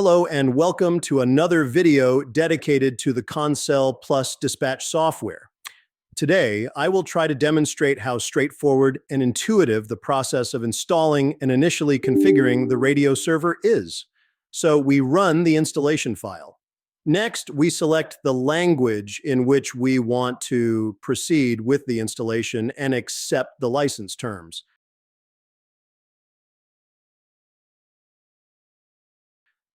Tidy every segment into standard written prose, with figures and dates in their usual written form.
Hello and welcome to another video dedicated to the ConSEL Plus dispatch software. Today, I will try to demonstrate how straightforward and intuitive the process of installing and initially configuring the radio server is. So we run the installation file. Next, we select the language in which we want to proceed with the installation and accept the license terms.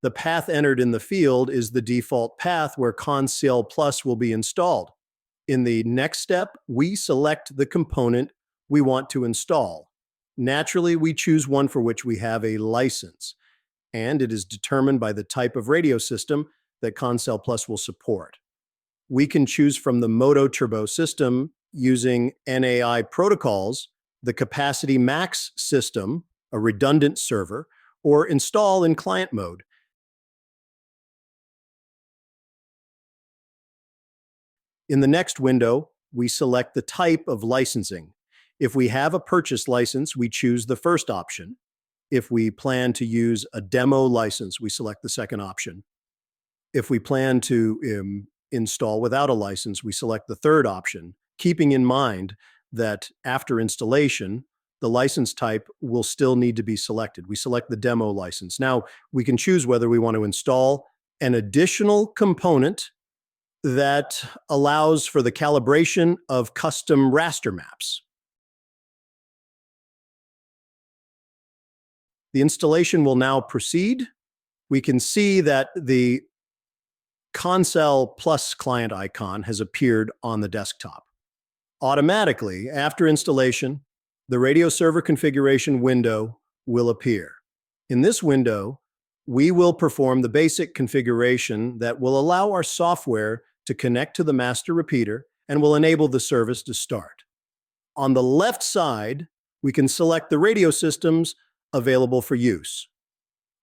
The path entered in the field is the default path where ConSEL Plus will be installed. In the next step, we select the component we want to install. Naturally, we choose one for which we have a license, and it is determined by the type of radio system that ConSEL Plus will support. We can choose from the Moto Turbo system using NAI protocols, the Capacity Max system, a redundant server, or install in client mode. In the next window, we select the type of licensing. If we have a purchase license, we choose the first option. If we plan to use a demo license, we select the second option. If we plan to install without a license, we select the third option, keeping in mind that after installation, the license type will still need to be selected. We select the demo license. Now, we can choose whether we want to install an additional component that allows for the calibration of custom raster maps. The installation will now proceed. We can see that the ConSEL Plus client icon has appeared on the desktop. Automatically, after installation, the radio server configuration window will appear. In this window, we will perform the basic configuration that will allow our software to connect to the master repeater and will enable the service to start. On the left side, we can select the radio systems available for use.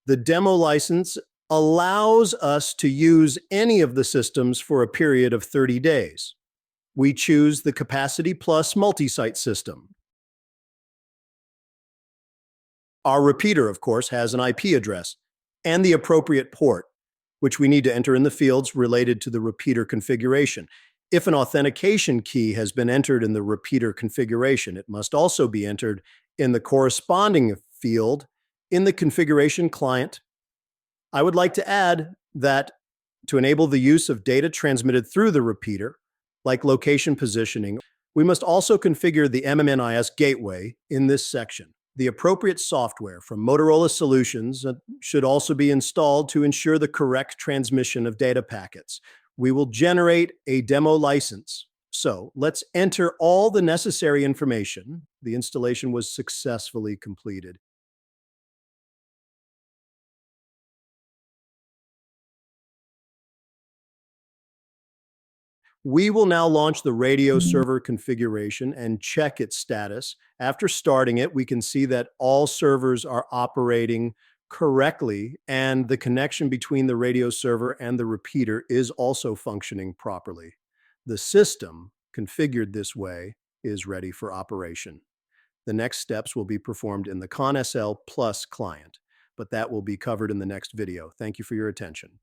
The demo license allows us to use any of the systems for a period of 30 days. We choose the Capacity Plus multi-site system. Our repeater, of course, has an IP address and the appropriate port, which we need to enter in the fields related to the repeater configuration. If an authentication key has been entered in the repeater configuration, it must also be entered in the corresponding field in the configuration client. I would like to add that to enable the use of data transmitted through the repeater, like location positioning, we must also configure the MMNIS gateway in this section. The appropriate software from Motorola Solutions should also be installed to ensure the correct transmission of data packets. We will generate a demo license. So let's enter all the necessary information. The installation was successfully completed. We will now launch the radio server configuration and check its status. After starting it, we can see that all servers are operating correctly and the connection between the radio server and the repeater is also functioning properly. The system, configured this way, is ready for operation. The next steps will be performed in the ConSEL Plus client, but that will be covered in the next video. Thank you for your attention.